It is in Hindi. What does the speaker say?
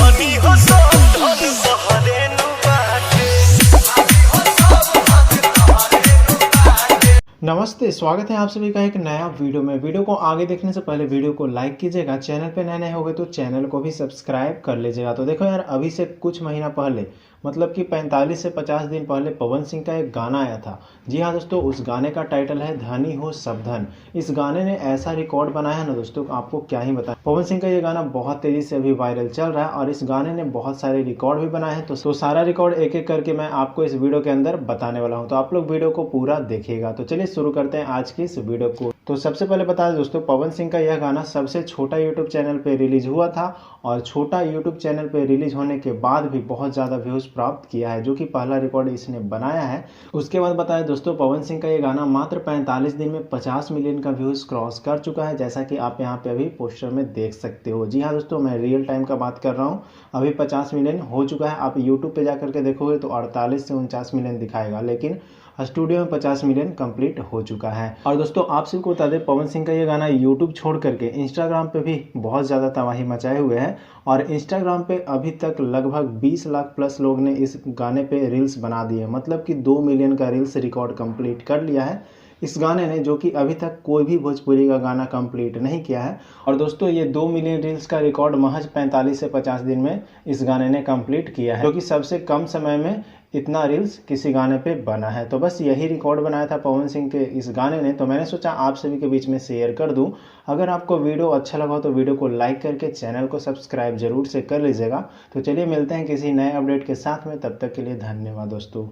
धनी हो सब धन बहरे नु बाटे। नमस्ते, स्वागत है आप सभी का एक नया वीडियो में। वीडियो को आगे देखने से पहले वीडियो को लाइक कीजिएगा, चैनल पे नए हो गए तो चैनल को भी सब्सक्राइब कर लीजिएगा। तो देखो यार, अभी से कुछ महीना पहले मतलब कि 45 से 50 दिन पहले पवन सिंह का एक गाना आया था। जी हाँ दोस्तों, उस गाने का टाइटल है धनी हो सब धन। इस गाने ने ऐसा रिकॉर्ड बनाया है ना दोस्तों, आपको क्या ही बताएं। पवन सिंह का ये गाना बहुत तेजी से अभी वायरल चल रहा है और इस गाने ने बहुत सारे रिकॉर्ड भी बनाए हैं। तो सारा रिकॉर्ड एक एक करके मैं आपको इस वीडियो के अंदर बताने वाला हूँ, तो आप लोग वीडियो को पूरा देखिएगा। तो चलिए शुरू करते हैं आज की इस वीडियो को। तो सबसे पहले बता दें दोस्तों, पवन सिंह का यह गाना सबसे छोटा यूट्यूब चैनल पे रिलीज हुआ था और छोटा यूट्यूब चैनल पे रिलीज होने के बाद भी बहुत ज़्यादा व्यूज़ प्राप्त किया है, जो कि पहला रिकॉर्ड इसने बनाया है। उसके बाद बताएं दोस्तों, पवन सिंह का ये गाना मात्र 45 दिन में 50 मिलियन का व्यूज़ क्रॉस कर चुका है, जैसा कि आप यहाँ पे अभी पोस्टर में देख सकते हो। जी हाँ दोस्तों, मैं रियल टाइम का बात कर रहा हूँ। अभी 50 मिलियन हो चुका है। आप यूट्यूब पे जा करके देखोगे तो 48 से 49 मिलियन दिखाएगा, लेकिन स्टूडियो में 50 मिलियन कंप्लीट हो चुका है। और दोस्तों आप सबको बता दें, पवन सिंह का ये गाना यूट्यूब छोड़ करके इंस्टाग्राम पे भी बहुत ज़्यादा तबाही मचाए हुए हैं और इंस्टाग्राम पे अभी तक लगभग 20 लाख प्लस लोग ने इस गाने पे रील्स बना दिए, मतलब कि 2 मिलियन का रील्स रिकॉर्ड कंप्लीट कर लिया है इस गाने ने, जो कि अभी तक कोई भी भोजपुरी का गाना कंप्लीट नहीं किया है। और दोस्तों ये 2 मिलियन रील्स का रिकॉर्ड महज 45 से 50 दिन में इस गाने ने कंप्लीट किया है, जो कि सबसे कम समय में इतना रील्स किसी गाने पे बना है। तो बस यही रिकॉर्ड बनाया था पवन सिंह के इस गाने ने, तो मैंने सोचा आप सभी के बीच में शेयर कर दूं। अगर आपको वीडियो अच्छा लगा तो वीडियो को लाइक करके चैनल को सब्सक्राइब जरूर से कर लीजिएगा। तो चलिए मिलते हैं किसी नए अपडेट के साथ में, तब तक के लिए धन्यवाद दोस्तों।